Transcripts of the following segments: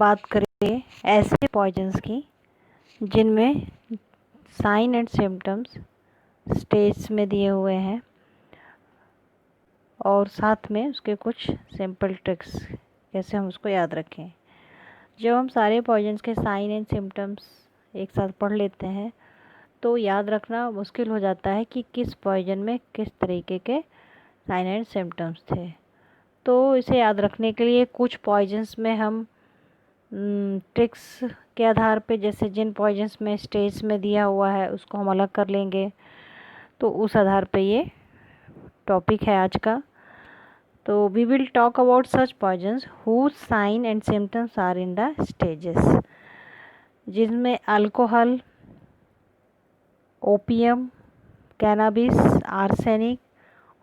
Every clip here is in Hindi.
बात करें ऐसे पॉइजन्स की जिनमें साइन एंड सिम्टम्स स्टेज में दिए हुए हैं और साथ में उसके कुछ सिंपल ट्रिक्स कैसे हम उसको याद रखें। जब हम सारे पॉइजन्स के साइन एंड सिम्टम्स एक साथ पढ़ लेते हैं तो याद रखना मुश्किल हो जाता है कि किस पॉइजन में किस तरीके के साइन एंड सिम्टम्स थे। तो इसे याद रखने के लिए कुछ पॉइजन्स में हम ट्रिक्स के आधार पे, जैसे जिन पॉइजन्स में स्टेज में दिया हुआ है उसको हम अलग कर लेंगे, तो उस आधार पे ये टॉपिक है आज का। तो we will talk about such poisons whose sign and symptoms are in the stages, जिनमें अल्कोहल, ओपियम, कैनाबिस, आर्सेनिक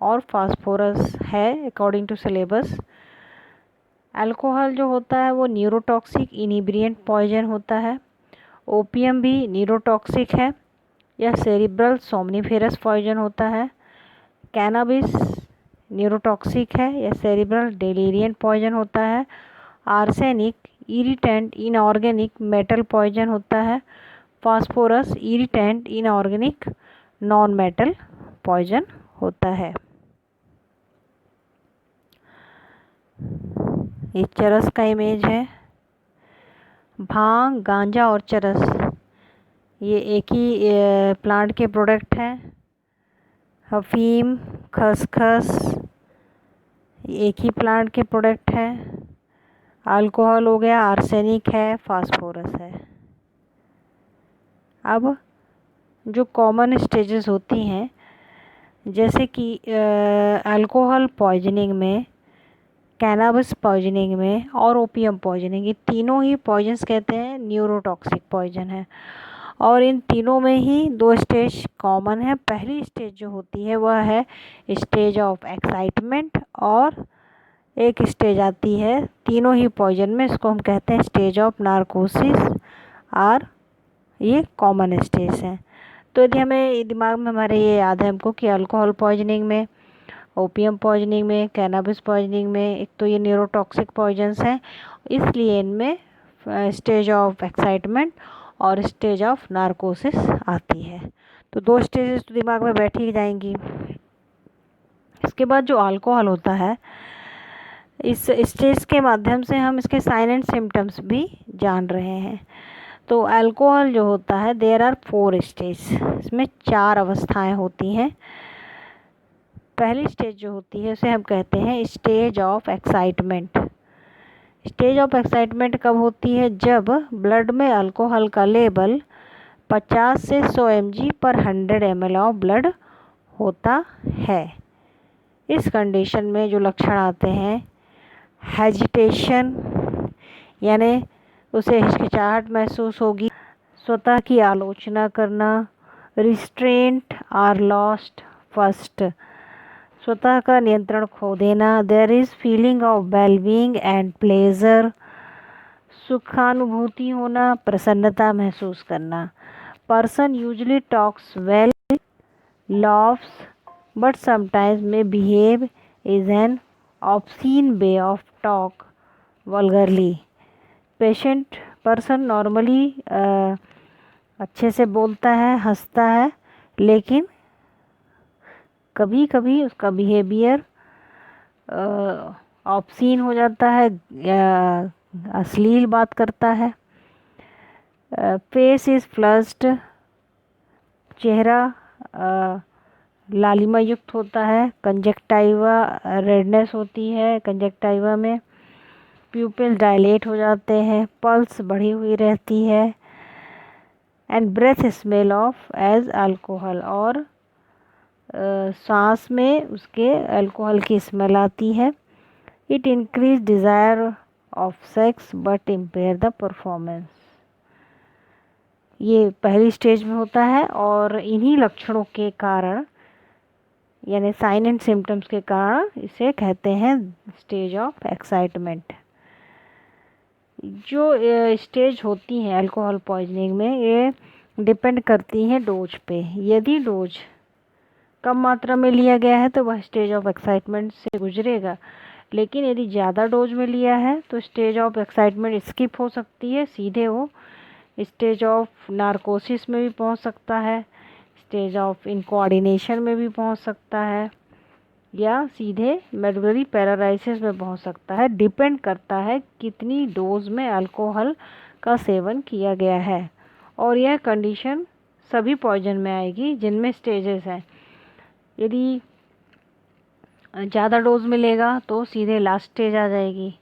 और फास्फोरस है अकॉर्डिंग टू सिलेबस। अल्कोहल जो होता है वो न्यूरोटॉक्सिक इनिब्रिएंट पॉइजन होता है। ओपियम भी न्यूरोटॉक्सिक है, यह सेरिब्रल सोमनीफेरस पॉइजन होता है। कैनाबिस न्यूरोटॉक्सिक है, यह सेरिब्रल डेलीरियन पॉइजन होता है। Arsenic irritant inorganic metal poison होता है। Phosphorus irritant inorganic non metal poison होता है। ये चरस का इमेज है। भांग, गांजा और चरस ये एक ही प्लांट के प्रोडक्ट हैं। अफीम, खसखस एक ही प्लांट के प्रोडक्ट हैं। अल्कोहल हो गया, आर्सेनिक है, फास्फोरस है। अब जो कॉमन स्टेजेस होती हैं, जैसे कि अल्कोहल पॉइजनिंग में, कैनाबिस पॉइजनिंग में और ओपियम पॉइजनिंग, ये तीनों ही पॉइजन्स कहते हैं न्यूरोटॉक्सिक पॉइजन है। और इन तीनों में ही दो स्टेज कॉमन है। पहली स्टेज जो होती है वह है स्टेज ऑफ एक्साइटमेंट, और एक स्टेज आती है तीनों ही पॉइजन में, इसको हम कहते हैं स्टेज ऑफ नार्कोसिस, और ये कॉमन स्टेज हैं। तो यदि हमें दिमाग में हमारे ये याद है हमको कि अल्कोहल पॉइजनिंग में, ओपियम पॉइजनिंग में, कैनाबिस पॉइजनिंग में, एक तो ये न्यूरोटॉक्सिक पॉइजन्स हैं, इसलिए इनमें स्टेज ऑफ एक्साइटमेंट और स्टेज ऑफ नार्कोसिस आती है। तो दो स्टेजेस तो दिमाग में बैठ ही जाएंगी। इसके बाद जो अल्कोहल होता है, इस स्टेज के माध्यम से हम इसके साइन एंड सिम्टम्स भी जान रहे हैं। तो अल्कोहल जो होता है, देयर आर 4 स्टेज, इसमें 4 अवस्थाएं होती हैं। पहली स्टेज जो होती है उसे हम कहते हैं stage of excitement. Stage of excitement कब होती है? जब ब्लड में अल्कोहल का लेवल 50 से 100 mg पर 100 ml ऑफ ब्लड होता है। इस कंडीशन में जो लक्षण आते हैं, हेजिटेशन, यानी उसे हिचकिचाहट महसूस होगी, स्वतः की आलोचना करना, रिस्ट्रेंट आर लॉस्ट फर्स्ट, स्वतः का नियंत्रण खो देना, there is feeling of wellbeing and pleasure, सुखानुभूति होना, प्रसन्नता महसूस करना। Person usually talks well, laughs, but sometimes may behave is an obscene way of talk vulgarly. Patient person normally अच्छे से बोलता है, हंसता है, लेकिन कभी कभी उसका बिहेवियर ऑब्सीन हो जाता है, अश्लील बात करता है। फेस इज़ फ्लश्ड, चेहरा लालिमा युक्त होता है। कंजक्टाइवा रेडनेस होती है कंजक्टाइवा में। प्यूपिल डायलेट हो जाते हैं, पल्स बढ़ी हुई रहती है। And breath smell of as alcohol, और सांस में उसके अल्कोहल की स्मेल आती है। It increase desire of sex but impair the performance. ये पहली स्टेज में होता है, और इन्हीं लक्षणों के कारण, यानी साइन एंड सिम्टम्स के कारण, इसे कहते हैं स्टेज ऑफ एक्साइटमेंट। जो स्टेज होती हैं अल्कोहल पॉइजनिंग में, ये डिपेंड करती हैं डोज पे। यदि डोज कम मात्रा में लिया गया है तो वह स्टेज ऑफ एक्साइटमेंट से गुजरेगा, लेकिन यदि ज़्यादा डोज में लिया है तो स्टेज ऑफ एक्साइटमेंट स्किप हो सकती है, सीधे वो स्टेज ऑफ नारकोसिस में भी पहुंच सकता है, स्टेज ऑफ इनकोऑर्डिनेशन में भी पहुंच सकता है, या सीधे मेडुलरी पैरालिसिस में पहुंच सकता है। डिपेंड करता है कितनी डोज में अल्कोहल का सेवन किया गया है। और यह कंडीशन सभी पॉइजन में आएगी जिनमें स्टेजेस हैं। यदि ज़्यादा डोज मिलेगा तो सीधे लास्ट स्टेज आ जाएगी।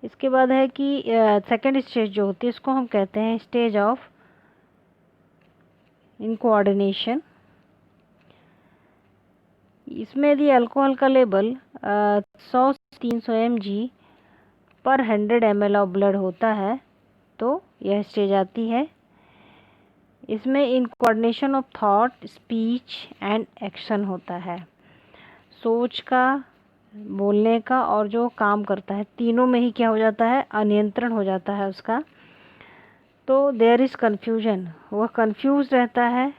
इसके बाद है कि सेकेंड स्टेज जो होती है इसको हम कहते हैं स्टेज ऑफ इनकोऑर्डिनेशन। इसमें यदि अल्कोहल का लेवल 100 से 300 mg पर 100 ml ऑफ ब्लड होता है तो यह स्टेज आती है। इसमें incoordination of thought, speech and action होता है। सोच का, बोलने का और जो काम करता है, तीनों में ही क्या हो जाता है, अनियंत्रण हो जाता है उसका। तो देयर इज़ कन्फ्यूजन, वह कंफ्यूज रहता है,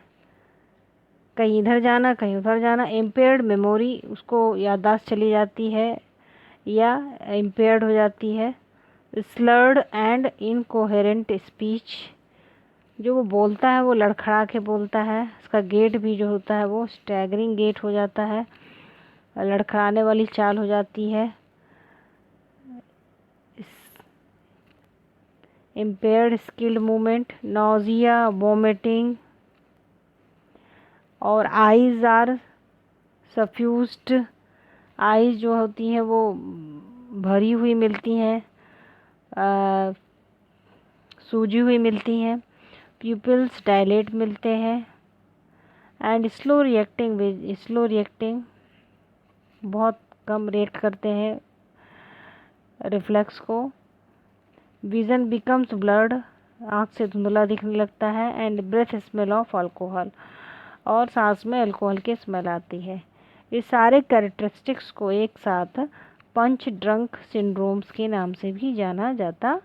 कहीं इधर जाना कहीं उधर जाना। इम्पेयर्ड मेमोरी, उसको याददाश्त चली जाती है या इम्पेयर्ड हो जाती है। स्लर्ड एंड इनकोहेरेंट स्पीच, जो वो बोलता है वो लड़खड़ा के बोलता है। उसका गेट भी जो होता है वो स्टैगरिंग गेट हो जाता है, लड़खड़ाने वाली चाल हो जाती है। Impaired skilled movement, nausea, vomiting, और आइज़ आर सफ्यूज्ड, आइज़ जो होती हैं वो भरी हुई मिलती हैं, सूजी हुई मिलती हैं। प्यूपिल्स डायलेट मिलते हैं। एंड स्लो रिएक्टिंग बहुत कम रेट करते हैं रिफ्लेक्स को। विज़न बिकम्स ब्लर्ड, आँख से धुंधला दिखने लगता है। And breath smell of alcohol, और सांस में अल्कोहल की स्मेल आती है। इस सारे कैरेक्टरिस्टिक्स को एक साथ पंच ड्रंक सिंड्रोम्स के नाम से भी जाना जाता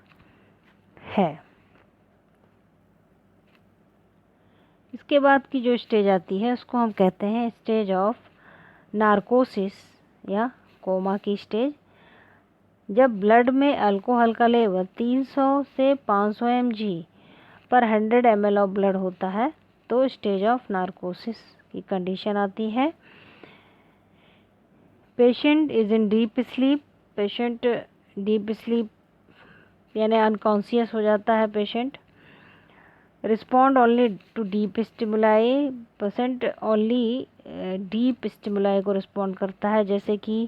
है। इसके बाद की जो स्टेज आती है उसको हम कहते हैं स्टेज ऑफ नारकोसिस या कोमा की स्टेज। जब ब्लड में अल्कोहल का लेवल 300 से 500 mg पर 100 ml ऑफ ब्लड होता है तो स्टेज ऑफ नारकोसिस की कंडीशन आती है। Patient is in deep sleep, patient deep sleep यानी अनकॉन्शियस हो जाता है patient. Respond only to deep stimuli, patient only deep stimuli को रिस्पॉन्ड करता है। जैसे कि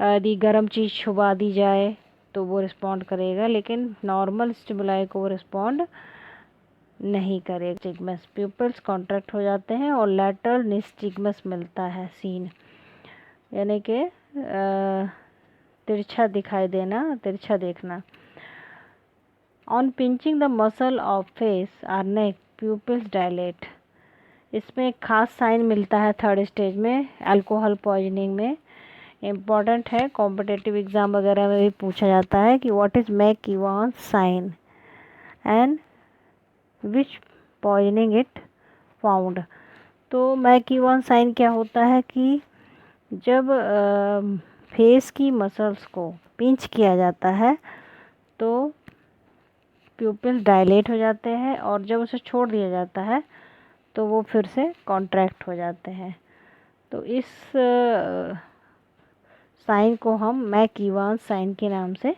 यदि गर्म चीज़ छुपा दी जाए तो वो रिस्पॉन्ड करेगा, लेकिन नॉर्मल स्टिमुलाई को वो रिस्पॉन्ड नहीं करेगा। निस्टिग्मस, प्यूपिल्स कॉन्ट्रैक्ट हो जाते हैं और लैटरल निस्टिग्मस मिलता है सीन, यानी कि तिरछा दिखाई देना, तिरछा देखना। On pinching the muscle of face और नेक, प्यूपिल्स डायलेट। इसमें एक खास साइन मिलता है थर्ड स्टेज में अल्कोहल पॉइजनिंग में, इम्पॉर्टेंट है, कॉम्पिटिटिव एग्ज़ाम वगैरह में भी पूछा जाता है कि what is McEwan sign and which poisoning it found. तो मैकइवान साइन क्या होता है कि जब फेस की मसल्स को पिंच किया जाता है तो प्यूपिल डायलेट हो जाते हैं, और जब उसे छोड़ दिया जाता है तो वो फिर से कॉन्ट्रैक्ट हो जाते हैं। तो इस साइन को हम मैकइवान साइन के नाम से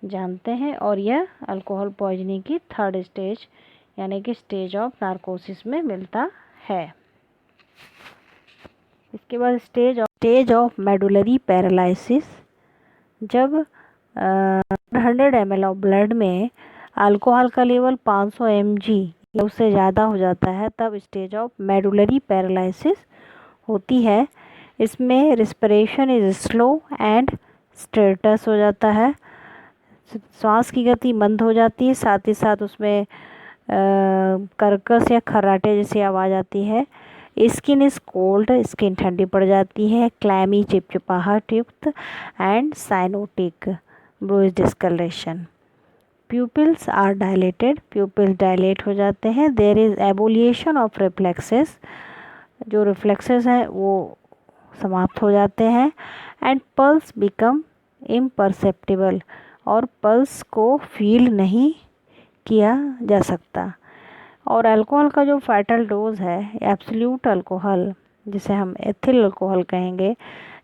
जानते हैं, और यह अल्कोहल पॉइजनिंग की थर्ड स्टेज यानी कि स्टेज ऑफ नारकोसिस में मिलता है। इसके बाद स्टेज ऑफ मेडुलरी पैरालिसिस। जब 100 ml ऑफ ब्लड में अल्कोहल का लेवल 500 mg या उससे ज़्यादा हो जाता है तब स्टेज ऑफ मेडुलरी पैरालिसिस होती है। इसमें respiration is slow and status हो जाता है, श्वास की गति मंद हो जाती है, साथ ही साथ उसमें कर्कश या खर्राटे जैसी आवाज़ आती है। स्किन इज़ कोल्ड, स्किन ठंडी पड़ जाती है, क्लैमी चिपचिपाहट युक्त and cyanotic bruise discoloration. Pupils are dilated, pupils dilate हो जाते हैं। There is abolition of reflexes, जो रिफ्लेक्सेस हैं वो समाप्त हो जाते हैं एंड पल्स बिकम इम्परसेप्टिबल, और पल्स को फील नहीं किया जा सकता। और अल्कोहल का जो फैटल डोज है, एब्सोल्यूट अल्कोहल जिसे हम एथिल अल्कोहल कहेंगे,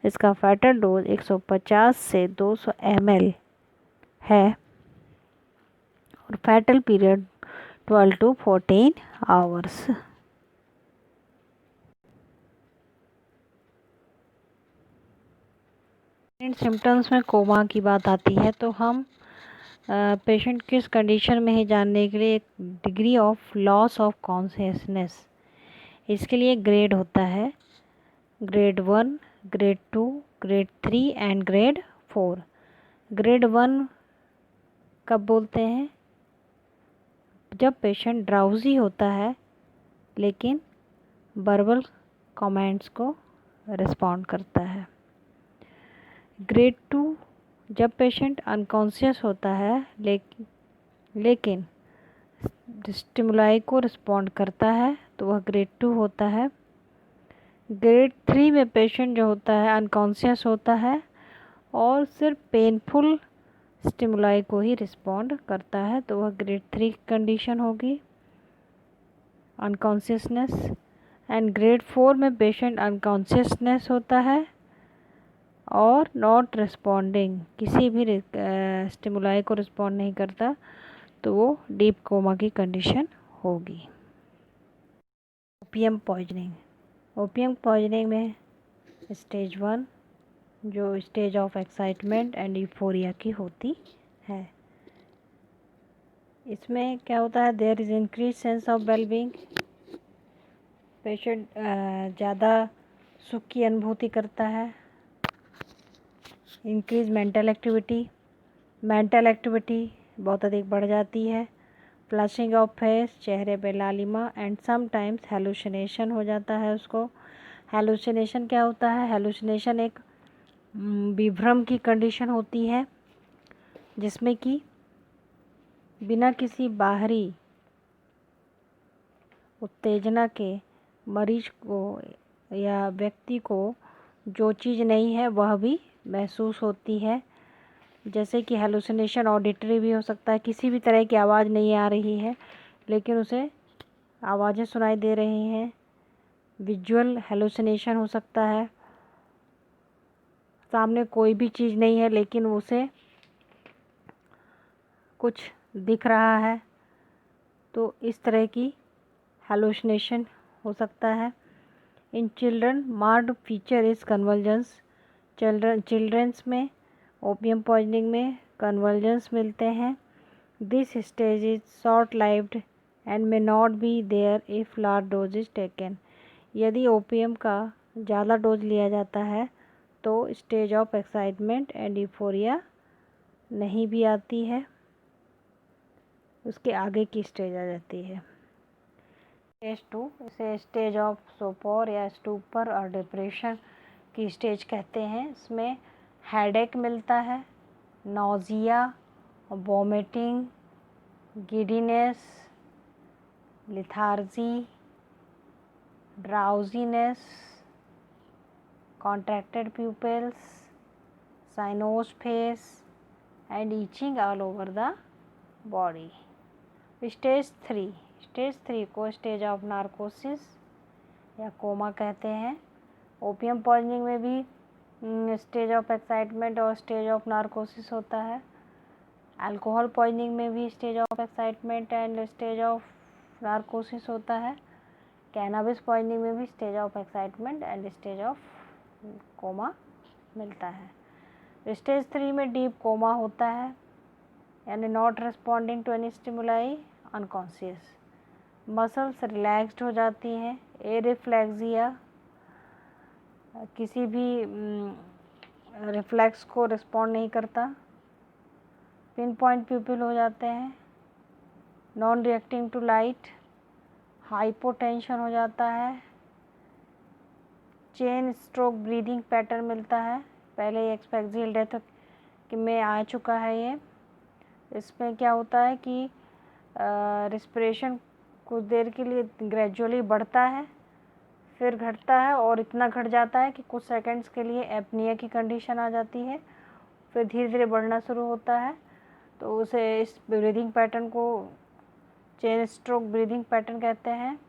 इसका फैटल डोज 150 से 200 ml है और fatal period 12 to 14 hours. Symptoms में कोमा की बात आती है तो हम पेशेंट किस कंडीशन में है जानने के लिए एक degree of loss of consciousness, इसके लिए ग्रेड होता है, grade 1, grade 2, grade 3 and grade 4। Grade 1 कब बोलते हैं? जब पेशेंट ड्राउजी होता है लेकिन वर्बल कमेंट्स को रिस्पॉन्ड करता है। ग्रेड 2 जब पेशेंट अनकॉन्शियस होता है लेकिन स्टिमुलाई को रिस्पॉन्ड करता है तो वह ग्रेड 2 होता है। ग्रेड 3 में पेशेंट जो होता है अनकॉन्शियस होता है और सिर्फ पेनफुल स्टिमुलाई को ही रिस्पॉन्ड करता है तो वह ग्रेड 3 कंडीशन होगी, अनकॉन्शियसनेस। एंड ग्रेड 4 में पेशेंट अनकॉन्शियसनेस होता है और नॉट रिस्पॉन्डिंग, किसी भी स्टिमुलाई को रिस्पॉन्ड नहीं करता तो वो डीप कोमा की कंडीशन होगी। ओपियम पॉइजनिंग, ओपियम पॉइजनिंग में स्टेज 1 जो stage of excitement and euphoria की होती है, इसमें क्या होता है, there is increase sense of wellbeing, patient ज़्यादा सुख की अनुभूति करता है। इंक्रीज मेंटल एक्टिविटी बहुत अधिक बढ़ जाती है। फ्लशिंग ऑफ फेस, चेहरे पे लालिमा एंड समटाइम्स हेलुसिनेशन हो जाता है उसको। हेलुसिनेशन क्या होता है? हेलुसिनेशन एक विभ्रम की कंडीशन होती है जिसमें कि बिना किसी बाहरी उत्तेजना के मरीज को या व्यक्ति को जो चीज़ नहीं है वह भी महसूस होती है। जैसे कि हेलुसिनेशन ऑडिटरी भी हो सकता है, किसी भी तरह की आवाज़ नहीं आ रही है लेकिन उसे आवाज़ें सुनाई दे रही हैं। विजुअल हेलुसिनेशन हो सकता है, सामने कोई भी चीज़ नहीं है लेकिन उसे कुछ दिख रहा है, तो इस तरह की हेलुसिनेशन हो सकता है। In children marked feature is convergence, childrens में ओपियम पॉइजनिंग में कन्वर्जेंस मिलते हैं। This stage is short lived and may not be there if large dose is taken, यदि ओपियम का ज़्यादा डोज लिया जाता है तो stage of excitement and euphoria नहीं भी आती है, उसके आगे की स्टेज आ जाती है। स्टेज 2 इसे स्टेज ऑफ सोपोर या स्टूपर और डिप्रेशन की स्टेज कहते हैं। इसमें हेडेक मिलता है, nausea, vomiting, giddiness, lethargy, drowsiness, contracted pupils, cyanosed face and itching all over the body. Stage 3 को स्टेज ऑफ नार्कोसिस या कोमा कहते हैं। ओपियम पॉइजनिंग में भी स्टेज ऑफ एक्साइटमेंट और स्टेज ऑफ नार्कोसिस होता है। अल्कोहल पॉइजनिंग में भी stage of excitement and stage of narcosis होता है। कैनाबिस पॉइजनिंग में भी stage of excitement and stage of coma मिलता है। स्टेज 3 में डीप कोमा होता है, यानी not responding to any stimuli, unconscious, muscles relaxed हो जाती हैं, एरिफ्लेक्सिया, किसी भी रिफ्लेक्स को रिस्पॉन्ड नहीं करता, पिन पॉइंट प्यूपिल हो जाते हैं, non reacting to light, hypotension हो जाता है, चेन स्ट्रोक ब्रीदिंग पैटर्न मिलता है। पहले ही एक्सपेक्सियल डेथ में आ चुका है ये। इसमें क्या होता है कि रिस्पिरेशन कुछ देर के लिए ग्रेजुअली बढ़ता है, फिर घटता है और इतना घट जाता है कि कुछ सेकंड्स के लिए एपनिया की कंडीशन आ जाती है, फिर धीरे धीरे बढ़ना शुरू होता है। तो उसे इस ब्रीदिंग पैटर्न को चेन स्ट्रोक ब्रीदिंग पैटर्न कहते हैं।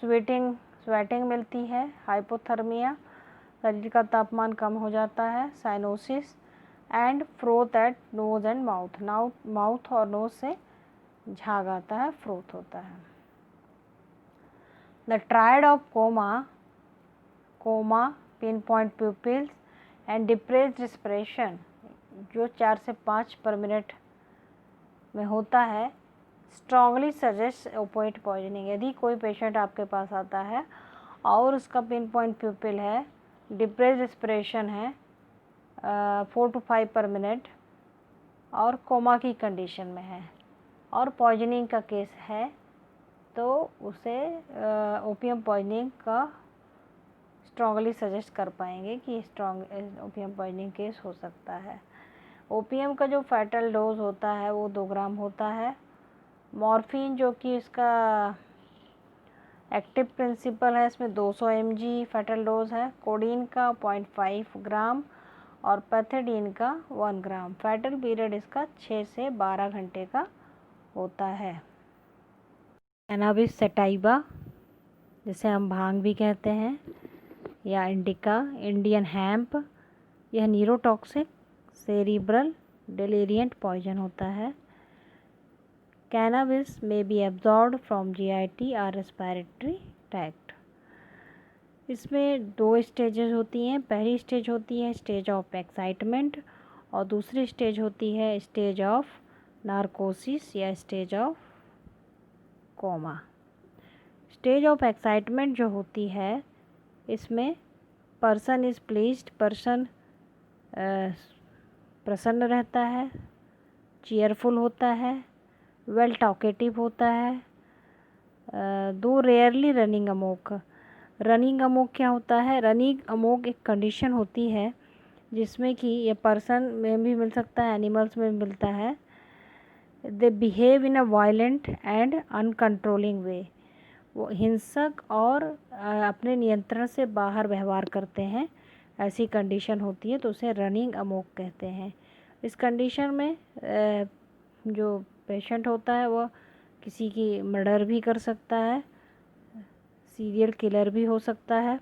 स्वेटिंग मिलती है, हाइपोथर्मिया, शरीर का तापमान कम हो जाता है, cyanosis and froth at nose and mouth, mouth और नोज से झाग आता है, फ्रोथ होता है। The triad of coma, pin point pupils and depressed respiration, जो 4 से 5 पर मिनट में होता है, स्ट्रांगली सजेस्ट ओपिएट पॉइजनिंग। यदि कोई पेशेंट आपके पास आता है और उसका पिन पॉइंट प्यूपिल है, डिप्रेस्ड रिस्पिरेशन है 4 to 5 पर मिनट और कोमा की कंडीशन में है और पॉइजनिंग का केस है, तो उसे ओपियम पॉइजनिंग का स्ट्रांगली सजेस्ट कर पाएंगे कि ओपियम पॉइजनिंग केस हो सकता है। ओपियम का जो फैटल डोज होता है वो 2 ग्राम होता है। मॉर्फिन जो कि इसका एक्टिव प्रिंसिपल है, इसमें 200 mg फैटल डोज है। कोडीन का 0.5 ग्राम और पैथेडीन का 1 ग्राम। फैटल पीरियड इसका 6 से 12 घंटे का होता है। कैनाबिस सैटिवा, जिसे हम भांग भी कहते हैं, या इंडिका, इंडियन हैम्प, यह न्यूरोटॉक्सिक सेरिब्रल डेलिरिएंट पॉइजन होता है। कैनाबिस में बी एब्जॉर्ब्ड फ्रॉम GIT और रेस्पिरेटरी ट्रैक्ट। इसमें 2 स्टेजेस होती हैं। पहली स्टेज होती है स्टेज ऑफ एक्साइटमेंट और दूसरी स्टेज होती है स्टेज ऑफ नार्कोसिस या stage of coma. Stage of excitement जो होती है, इसमें पर्सन इज़ प्लीज्ड, पर्सन प्रसन्न रहता है, चीयरफुल होता है, वेल टॉकेटिव होता है। दो rarely running Amok. Running Amok क्या होता है? रनिंग अमोक एक कंडीशन होती है जिसमें कि ये पर्सन में भी मिल सकता है, एनिमल्स में भी मिलता है। They behave in a violent and uncontrolling way. वो हिंसक और अपने नियंत्रण से बाहर व्यवहार करते हैं, ऐसी कंडीशन होती है, तो उसे रनिंग अमोक कहते हैं। इस कंडीशन में जो पेशेंट होता है वो किसी की मर्डर भी कर सकता है, सीरियल किलर भी हो सकता है।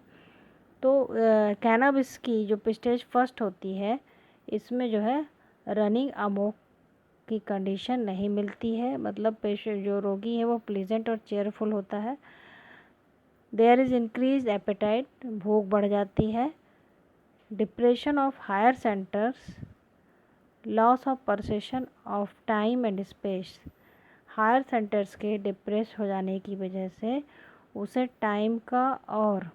तो कैनाबिस की जो स्टेज फर्स्ट होती है, इसमें जो है रनिंग अमोक की कंडीशन नहीं मिलती है, मतलब पेशेंट जो रोगी है वो प्लीजेंट और चेयरफुल होता है। देयर इज़ इंक्रीज एपेटाइट, भूख बढ़ जाती है। Depression of higher centres, loss of perception of time and space. Higher centres के डिप्रेस हो जाने की वजह से उसे टाइम का और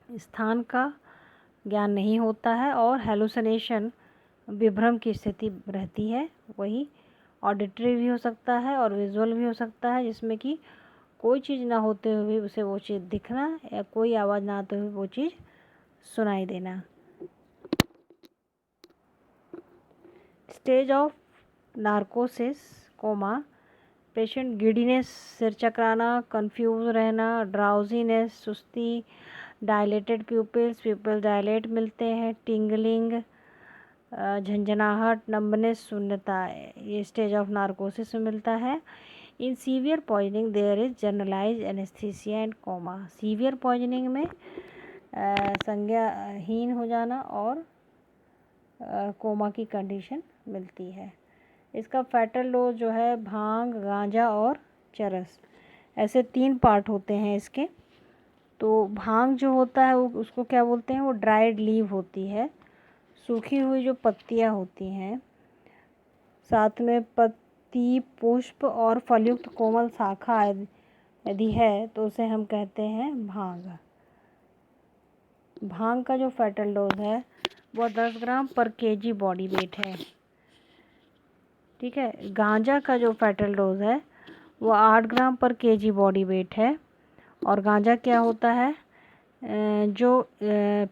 स्थान का ज्ञान नहीं होता है और हेलुसिनेशन, विभ्रम की स्थिति रहती है। वही ऑडिटरी भी हो सकता है और विजुअल भी हो सकता है, जिसमें कि कोई चीज़ ना होते हुए उसे वो चीज़ दिखना या कोई आवाज़ ना आते हुए वो चीज़ सुनाई देना। Stage of narcosis coma, patient giddiness, सिर चकराना, कंफ्यूज रहना, ड्राउजीनेस, सुस्ती, डायलेटेड प्यूपिल्स, प्यूपिल डायलेट मिलते हैं, टिंगलिंग, झंझनाहट, नंबनेस, शून्यता, ये स्टेज ऑफ नार्कोसिस में मिलता है। In severe poisoning there is generalize anaesthesia and coma. Severe poisoning में संज्ञाहीन हो जाना और कोमा की कंडीशन मिलती है। इसका फैटल डोज जो है भांग, गांजा और चरस, ऐसे 3 पार्ट होते हैं इसके। तो भांग जो होता है वो उसको क्या बोलते हैं, वो ड्राइड लीव होती है, सूखी हुई जो पत्तियां होती हैं, साथ में पत्ती, पुष्प और फलयुक्त कोमल शाखा यदि है तो उसे हम कहते हैं भांग। भांग का जो फैटल डोज है वो 10 ग्राम पर kg बॉडी वेट है, ठीक है। गांजा का जो फैटल डोज है वो 8 ग्राम पर kg बॉडी वेट है। और गांजा क्या होता है, जो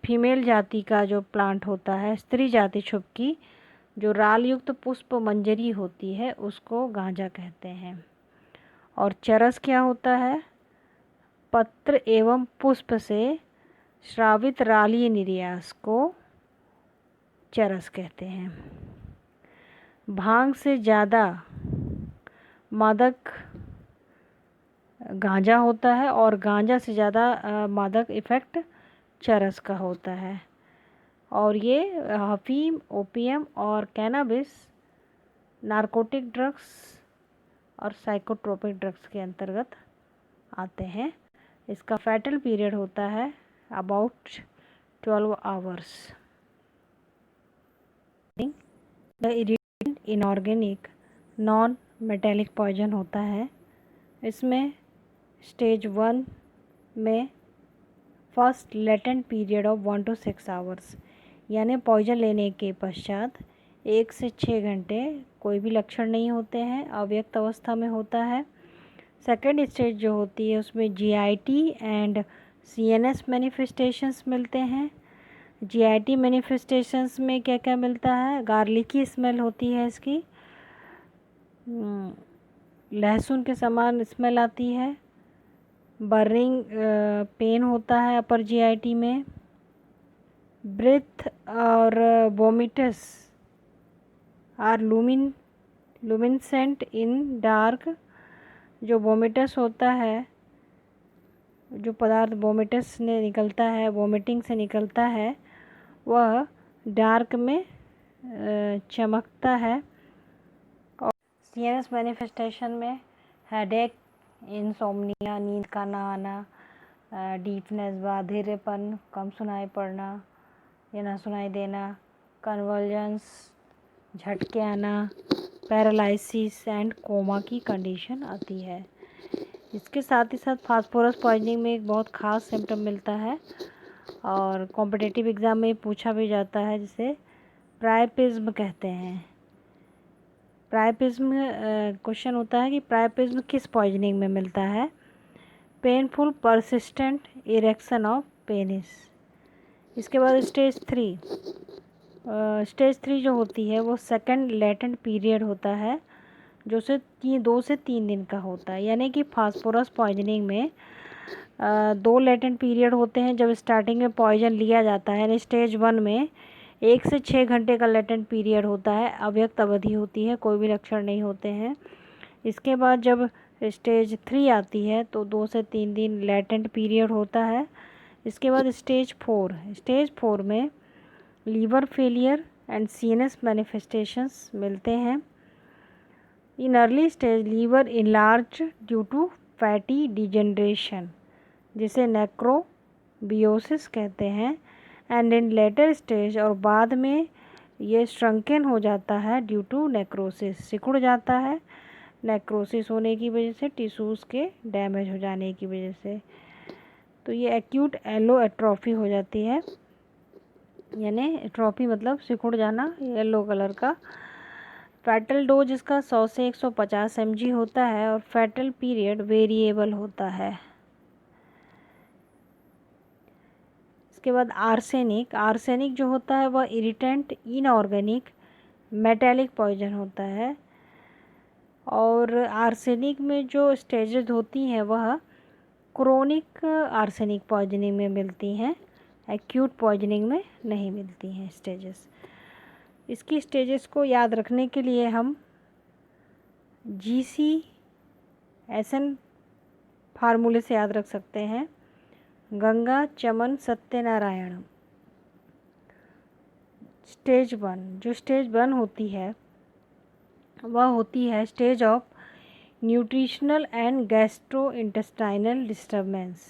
फीमेल जाति का जो प्लांट होता है, स्त्री जाति छुप की जो राल युक्त पुष्प मंजरी होती है, उसको गांजा कहते हैं। और चरस क्या होता है, पत्र एवं पुष्प से स्रावित रालीय निर्यास को चरस कहते हैं। भांग से ज़्यादा मादक गांजा होता है और गांजा से ज़्यादा मादक इफ़ेक्ट चरस का होता है। और ये अफीम, ओपियम और कैनाबिस नारकोटिक ड्रग्स और साइकोट्रोपिक ड्रग्स के अंतर्गत आते हैं। इसका फैटल पीरियड होता है about 12 hours. The irritant inorganic non metallic poison होता है। इसमें स्टेज 1 में first latent period of 1 to 6 hours, यानी पॉइजन लेने के पश्चात 1 से 6 घंटे कोई भी लक्षण नहीं होते हैं, अव्यक्त अवस्था में होता है। सेकेंड स्टेज जो होती है उसमें GIT एंड CNS मैनिफेस्टेशंस मिलते हैं। GIT मैनिफेस्टेशंस में क्या क्या मिलता है? गार्लिकी स्मेल होती है इसकी, लहसुन के समान स्मेल आती है, बर्निंग पेन होता है अपर GIT में, ब्रेथ और वोमिटस आर लुमिनसेंट इन डार्क। जो वोमिटस होता है, जो पदार्थ वोमिटस ने निकलता है, वोमिटिंग से निकलता है, वह डार्क में चमकता है। और CNS मैनिफेस्टेशन में हेडेक, इंसोम्निया, नींद का ना आना, डीपनेस, बाधिरपन, कम सुनाई पड़ना या ना सुनाई देना, कन्वर्जेंस, झटके आना, पैरालिसिस एंड कोमा की कंडीशन आती है। इसके साथ ही साथ फास्फोरस पॉइजनिंग में एक बहुत ख़ास सिम्टम मिलता है और कॉम्पिटिटिव एग्ज़ाम में पूछा भी जाता है, जिसे प्राइपिज्म कहते हैं। प्राइपिज्म क्वेश्चन होता है कि प्राइपिज्म किस पॉइजनिंग में मिलता है? Painful persistent erection of penis. इसके बाद स्टेज 3 जो होती है वो सेकंड लेटेंट पीरियड होता है, जो से 2 से 3 दिन का होता है। यानी कि फास्फोरस पॉइजनिंग में 2 लेटेंट पीरियड होते हैं जब स्टार्टिंग में पॉइजन लिया जाता है। यानी स्टेज 1 में 1 से 6 घंटे का लेटेंट पीरियड होता है, अव्यक्त अवधि होती है, कोई भी लक्षण नहीं होते हैं। इसके बाद जब स्टेज 3 आती है तो 2 से 3 दिन लेटेंट पीरियड होता है। इसके बाद स्टेज 4 में liver failure and CNS manifestations मिलते हैं। In early stage liver enlarge due to fatty degeneration, जिसे नेक्रोबियोसिस कहते हैं। एंड इन लेटर स्टेज, और बाद में ये श्रंकन हो जाता है ड्यू टू नेक्रोसिस, सिकुड़ जाता है नेक्रोसिस होने की वजह से, टिश्यूज़ के डैमेज हो जाने की वजह से। तो ये एक्यूट येलो एट्रोफी हो जाती है, यानी एट्रोफी मतलब सिकुड़ जाना येलो कलर का। फैटल डोज इसका 100 से 150 mg होता है और फैटल पीरियड वेरिएबल होता है। इसके बाद आर्सेनिक जो होता है वह इरिटेंट इनऑर्गेनिक मेटेलिक पॉइजन होता है। और आर्सेनिक में जो स्टेजेस होती हैं वह क्रोनिक आर्सेनिक पॉइजनिंग में मिलती हैं, एक्यूट पॉइजनिंग में नहीं मिलती हैं स्टेजेस। इसकी स्टेजेस को याद रखने के लिए हम GCSN फार्मूले से याद रख सकते हैं। गंगा, चमन, सत्यनारायण। स्टेज 1 होती है वह होती है stage of nutritional and gastrointestinal disturbance.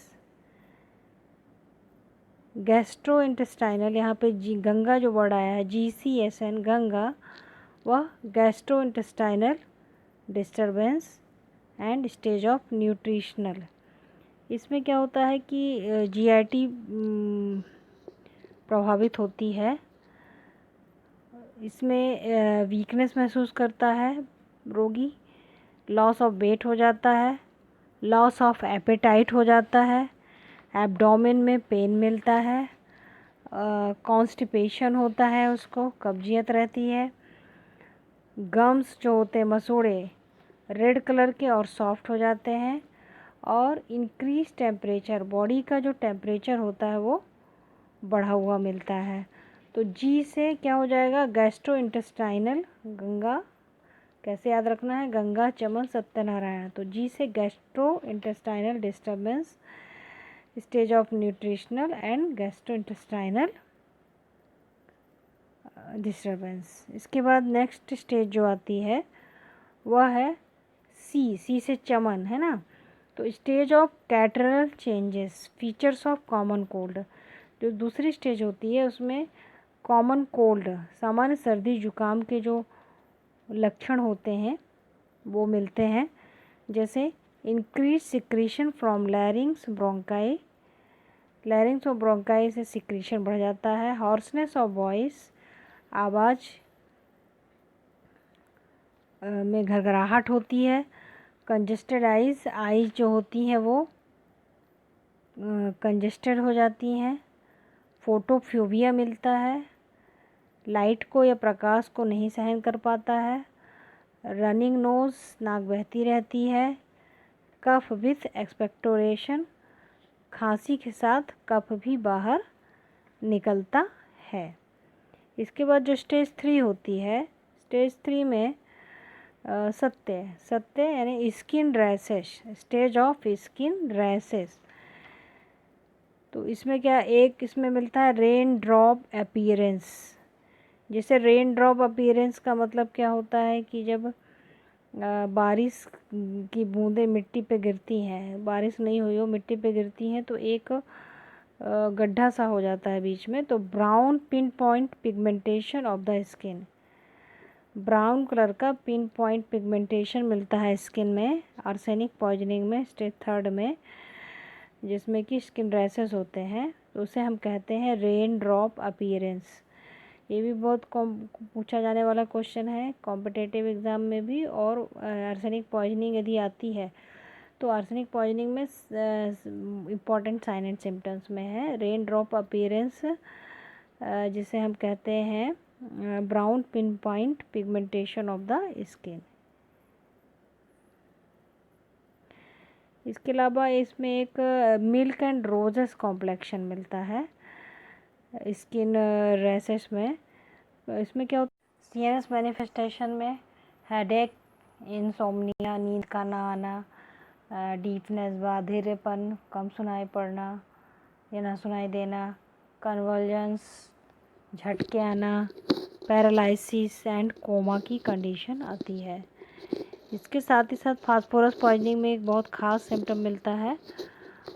Gastrointestinal, यहाँ पे गंगा जो वर्ड आया है GCSN गंगा, वह gastrointestinal disturbance and stage of nutritional. इसमें क्या होता है कि GIT प्रभावित होती है। इसमें वीकनेस महसूस करता है रोगी, लॉस ऑफ वेट हो जाता है, लॉस ऑफ एपेटाइट हो जाता है, एब्डोमेन में पेन मिलता है, कॉन्स्टिपेशन होता है, उसको कब्जियत रहती है। गम्स जो होते हैं मसूड़े रेड कलर के और सॉफ्ट हो जाते हैं और इंक्रीज टेम्परेचर, बॉडी का जो टेम्परेचर होता है वो बढ़ा हुआ मिलता है। तो जी से क्या हो जाएगा, गैस्ट्रो इंटेस्टाइनल, गंगा कैसे याद रखना है, गंगा चमन सत्यनारायण। तो जी से gastro intestinal disturbance, stage of nutritional and gastro intestinal disturbance. इसके बाद नेक्स्ट स्टेज जो आती है वह है सी से चमन, है ना। तो stage of catarrhal changes, features of common cold, जो दूसरी स्टेज होती है उसमें कॉमन कोल्ड, सामान्य सर्दी जुकाम के जो लक्षण होते हैं वो मिलते हैं, जैसे इंक्रीज सिक्रीशन फ्रॉम लैरिंग्स ब्रोंकाई, लैरिंग्स और ब्रोंकाई से सिक्रीशन बढ़ जाता है। हॉर्सनेस ऑफ वॉइस, आवाज़ में घरघराहट होती है। कंजेस्टेड आइज़, आइज़ जो होती हैं वो कंजेस्टेड हो जाती हैं। फोटोफ्यूबिया मिलता है, लाइट को या प्रकाश को नहीं सहन कर पाता है। रनिंग नोज़, नाक बहती रहती है। कफ विथ एक्सपेक्टोरेशन, खांसी के साथ कफ भी बाहर निकलता है। इसके बाद जो स्टेज 3 होती है, स्टेज 3 में सत्य यानी skin rashes, stage of skin rashes. तो इसमें क्या, एक इसमें मिलता है रेन ड्रॉप अपीयरेंस। जैसे रेन ड्रॉप अपीयरेंस का मतलब क्या होता है कि जब बारिश की बूंदें मिट्टी पे गिरती हैं, बारिश नहीं हुई हो मिट्टी पे गिरती हैं तो एक गड्ढा सा हो जाता है बीच में। तो brown pin point pigmentation of the skin, brown colour का पिन पॉइंट पिगमेंटेशन मिलता है स्किन में आर्सेनिक पॉइजनिंग में, स्टेज 3 में, जिसमें कि स्किन रैशेस होते हैं। तो उसे हम कहते हैं रेन ड्रॉप अपीयरेंस। ये भी बहुत पूछा जाने वाला क्वेश्चन है कॉम्पिटिटिव एग्ज़ाम में भी। और आर्सेनिक पॉइजनिंग यदि आती है तो आर्सेनिक पॉइजनिंग में इम्पॉर्टेंट साइन एंड सिम्टम्स में है रेन ड्रॉप अपीयरेंस, जिसे हम कहते हैं brown pin point pigmentation of the skin. इसके अलावा इसमें एक मिल्क एंड रोजेस कॉम्प्लेक्शन मिलता है स्किन रैशेस में। इसमें क्या होता है, सीएनएस मैनिफेस्टेशन में हेडेक, इंसोम्निया, नींद का ना आना, डीपनेस, बाधिरेपन, कम सुनाई पड़ना या ना सुनाई देना, कन्वर्जेंस, झटके आना, पैरालिसिस एंड कोमा की कंडीशन आती है। इसके साथ ही साथ फास्फोरस पॉइजनिंग में एक बहुत ख़ास सिम्टम मिलता है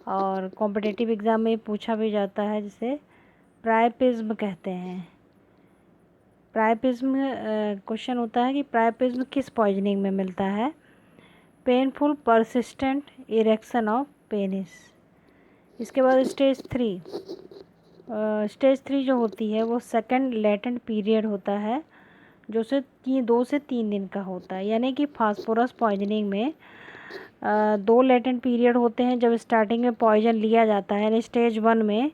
और कॉम्पिटिटिव एग्ज़ाम में पूछा भी जाता है, जिसे प्राइपिज्म कहते हैं। प्राइपिज्म क्वेश्चन होता है कि प्राइपिज्म किस पॉइजनिंग में मिलता है, painful persistent erection of penis. इसके बाद स्टेज 3, स्टेज 3 जो होती है वो सेकंड लेटेंट पीरियड होता है, जो से 2 से 3 दिन का होता है। यानी कि फास्फोरस पॉइजनिंग में 2 लेटेंट पीरियड होते हैं जब स्टार्टिंग में पॉइजन लिया जाता है। यानी स्टेज 1 में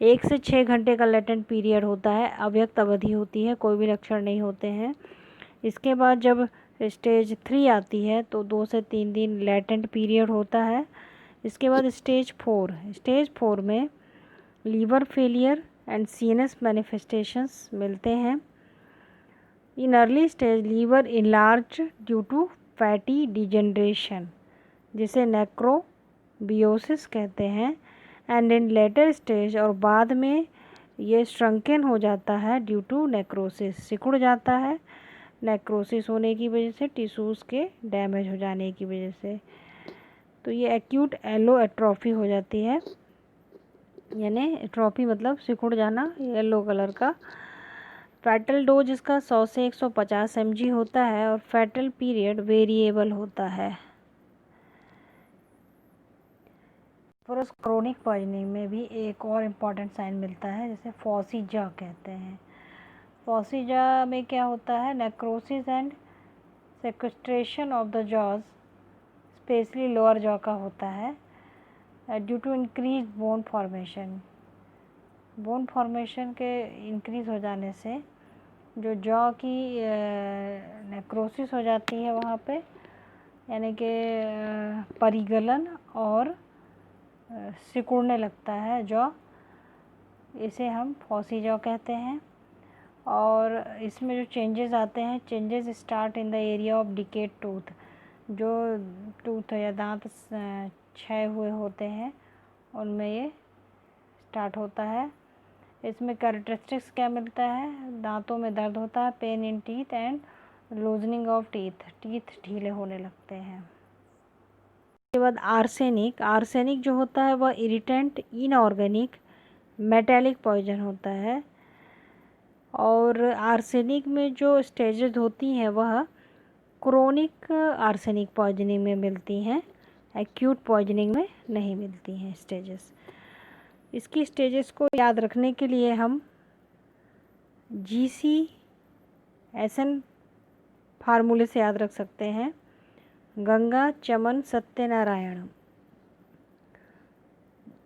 1 से 6 घंटे का लेटेंट पीरियड होता है, अव्यक्त अवधि होती है, कोई भी लक्षण नहीं होते हैं। इसके बाद जब स्टेज 3 आती है तो 2 से 3 दिन लेटेंट पीरियड होता है। इसके बाद स्टेज 4 में liver failure and CNS manifestations मिलते हैं। In early stage liver enlarge due to fatty degeneration, जिसे नेक्रोबियोसिस कहते हैं। एंड इन लेटर स्टेज, और बाद में ये श्रंकन हो जाता है ड्यू टू नेक्रोसिस, सिकुड़ जाता है नेक्रोसिस होने की वजह से, टिश्यूज़ के डैमेज हो जाने की वजह से। तो ये एक्यूट येलो एट्रोफी हो जाती है, यानी एट्रोफी मतलब सिकुड़ जाना येलो कलर का। फैटल डोज इसका 100 से 150 mg होता है और फैटल पीरियड वेरिएबल होता है। फॉस्फोरस क्रोनिक पॉइजनिंग में भी एक और इम्पॉर्टेंट साइन मिलता है, जिसे फॉसीजा कहते हैं। फॉसीजा में क्या होता है, necrosis and sequestration of the jaws, specially lower jaw का होता है due to increase bone formation. Bone formation के इंक्रीज़ हो जाने से जो जॉ की नेक्रोसिस हो जाती है वहाँ पे, यानी कि परिगलन और सिकुड़ने लगता है जौ, इसे हम फॉसी जौ कहते हैं। और इसमें जो चेंजेस आते हैं, changes start in the area of decade tooth, जो टूथ या दांत क्षय हुए होते हैं उनमें ये स्टार्ट होता है। इसमें कैरेक्टरिस्टिक्स क्या मिलता है, दांतों में दर्द होता है, pain in teeth and loosening of teeth, teeth ढीले होने लगते हैं। उसके बाद आर्सेनिक, आर्सेनिक जो होता है वह इरिटेंट, इनऑर्गेनिक, मेटेलिक पॉइजन होता है। और आर्सेनिक में जो स्टेजेस होती हैं वह क्रोनिक आर्सेनिक पॉइजनिंग में मिलती हैं, एक्यूट पॉइजनिंग में नहीं मिलती हैं स्टेजेस। इसकी स्टेजेस को याद रखने के लिए हम GCSN फार्मूले से याद रख सकते हैं। गंगा, चमन, सत्यनारायण।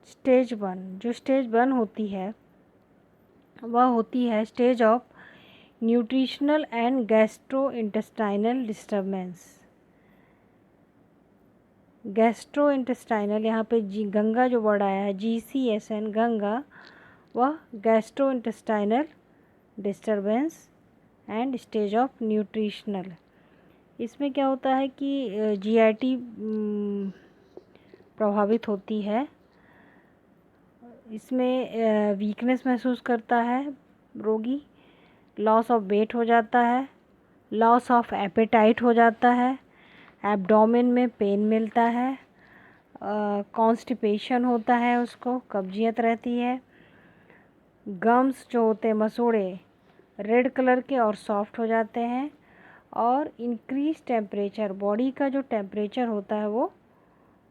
स्टेज 1, जो स्टेज 1 होती है वह होती है stage of nutritional and gastro intestinal disturbance. Gastro intestinal, यहाँ पे गंगा जो वर्ड आया है GCSN गंगा, वह gastro intestinal disturbance and stage of nutritional. इसमें क्या होता है कि GIT प्रभावित होती है। इसमें वीकनेस महसूस करता है रोगी, लॉस ऑफ वेट हो जाता है, लॉस ऑफ एपेटाइट हो जाता है, एब्डोमेन में पेन मिलता है, कॉन्स्टिपेशन होता है, उसको कब्जियत रहती है। गम्स जो होते हैं मसूड़े रेड कलर के और सॉफ्ट हो जाते हैं। और इंक्रीज टेम्परेचर, बॉडी का जो टेम्परेचर होता है वो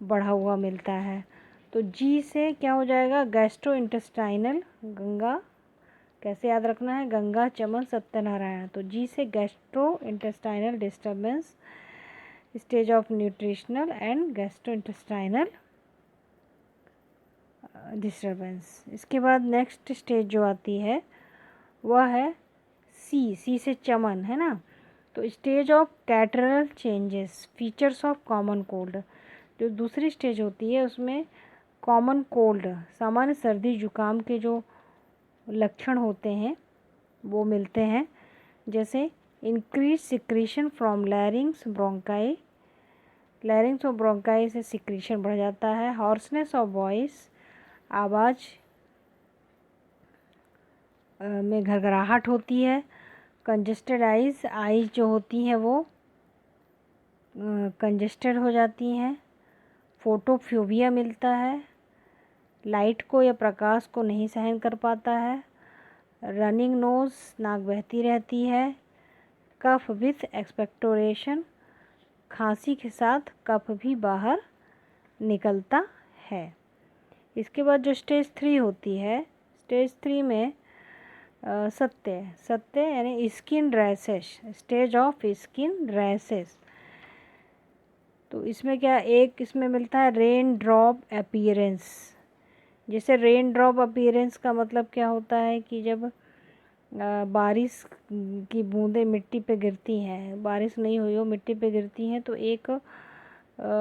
बढ़ा हुआ मिलता है। तो जी से क्या हो जाएगा, गैस्ट्रो इंटेस्टाइनल गंगा, कैसे याद रखना है, गंगा, चमन, सत्यनारायण। तो जी से gastro intestinal disturbance, stage of nutritional and gastro intestinal disturbance. इसके बाद नेक्स्ट स्टेज जो आती है वह है सी से चमन, है ना। तो stage of catarrhal changes, features of common cold. जो दूसरी स्टेज होती है उसमें कॉमन कोल्ड, सामान्य सर्दी जुकाम के जो लक्षण होते हैं वो मिलते हैं, जैसे इंक्रीज सिक्रीशन फ्रॉम लैरिंग्स ब्रोंकाई, लैरिंग्स और ब्रोंकाई से सिक्रीशन बढ़ जाता है। हॉर्सनेस ऑफ वॉइस, आवाज़ में घरघराहट होती है। कंजेस्टेड आइज़, आइज़ जो होती हैं वो कंजेस्टेड हो जाती हैं। फोटोफ्यूबिया मिलता है, लाइट को या प्रकाश को नहीं सहन कर पाता है। रनिंग नोज़, नाक बहती रहती है। कफ विथ एक्सपेक्टोरेशन, खांसी के साथ कफ भी बाहर निकलता है। इसके बाद जो स्टेज 3 होती है, स्टेज 3 में सत्य यानी skin rashes, stage of skin rashes. तो इसमें क्या, एक इसमें मिलता है रेन ड्रॉप अपीयरेंस। जैसे रेन ड्रॉप अपीयरेंस का मतलब क्या होता है कि जब बारिश की बूंदें मिट्टी पे गिरती हैं, बारिश नहीं हुई हो मिट्टी पे गिरती हैं तो एक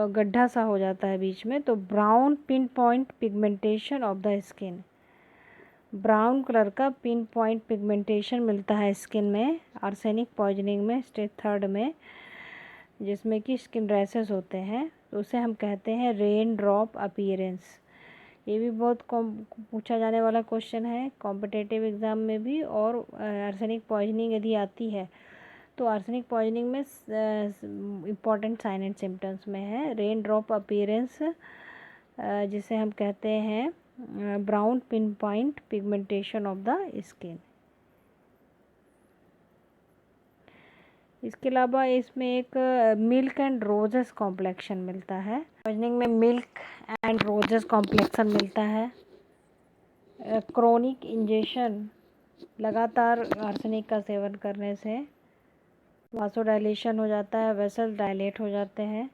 गड्ढा सा हो जाता है बीच में। तो brown pin point pigmentation of the skin, brown colour का पिन पॉइंट पिगमेंटेशन मिलता है स्किन में आर्सेनिक पॉइजनिंग में, स्टेज 3 में, जिसमें कि स्किन रैशेस होते हैं। तो उसे हम कहते हैं रेन ड्रॉप अपीयरेंस। ये भी बहुत पूछा जाने वाला क्वेश्चन है कॉम्पिटिटिव एग्ज़ाम में भी। और आर्सेनिक पॉइजनिंग यदि आती है तो आर्सेनिक पॉइजनिंग में इम्पॉर्टेंट साइन एंड सिम्टम्स में है रेन ड्रॉप अपीयरेंस, जिसे हम कहते हैं brown pin point pigmentation of the skin. इसके अलावा इसमें एक मिल्क एंड रोजेस कॉम्प्लेक्शन मिलता है, पॉइजनिंग में मिल्क एंड रोजेस कॉम्प्लेक्शन मिलता है। क्रोनिक इंजेक्शन, लगातार आर्सेनिक का सेवन करने से वासोडाइलेशन हो जाता है, वेसल डायलेट हो जाते हैं,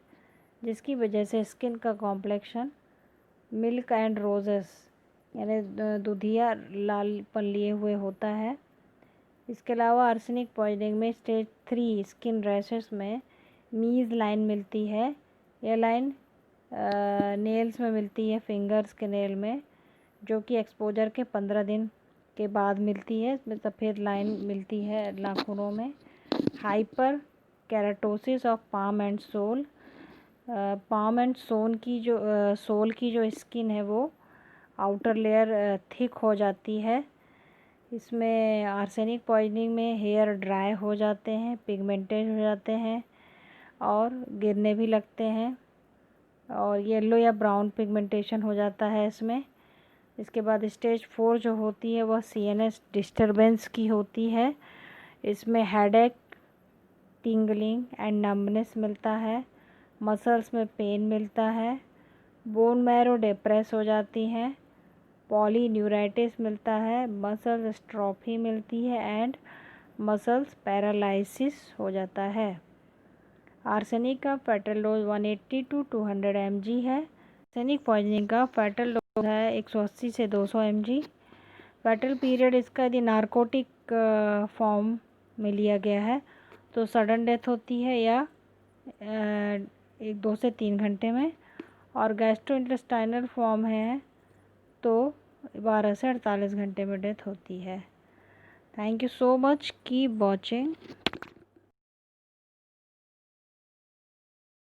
जिसकी वजह से स्किन का कॉम्प्लेक्शन मिल्क एंड रोजेस यानी दूधिया लालपन लिए हुए होता है। इसके अलावा आर्सेनिक पॉइजनिंग में स्टेज 3 स्किन रैशेस में मीज़ लाइन मिलती है। यह लाइन नेल्स में मिलती है, फिंगर्स के नेल में, जो कि एक्सपोजर के 15 दिन के बाद मिलती है। इसमें सफ़ेद लाइन मिलती है नाखूनों में। Hyperkeratosis of palm and sole. Palm and sole की जो स्किन है वो आउटर लेयर थिक हो जाती है। इसमें आर्सेनिक पॉइजनिंग में हेयर ड्राई हो जाते हैं, पिगमेंटेड हो जाते हैं और गिरने भी लगते हैं और येलो या ब्राउन पिगमेंटेशन हो जाता है इसमें। इसके बाद स्टेज 4 जो होती है वह सीएनएस डिस्टरबेंस की होती है। इसमें हेडेक, टिंगलिंग एंड नंबनेस मिलता है, मसल्स में पेन मिलता है, बोन मैरो डिप्रेस हो जाती हैं, पॉलीन्यूराइटिस मिलता है, मसल स्ट्रॉफी मिलती है एंड मसल्स पैरालिसिस हो जाता है। आर्सेनिक का फैटल डोज 180 to 200 mg है। आर्सेनिक पॉइजनिंग का फैटल डोज है 180 से 200 mg। फैटल पीरियड इसका यदि नारकोटिक फॉर्म में लिया गया है तो सडन डेथ होती है या 2 से 3 घंटे में, और गैस्ट्रोइंटेस्टाइनल फॉर्म है तो 12 से 48 घंटे में डेथ होती है। Thank you so much, keep watching.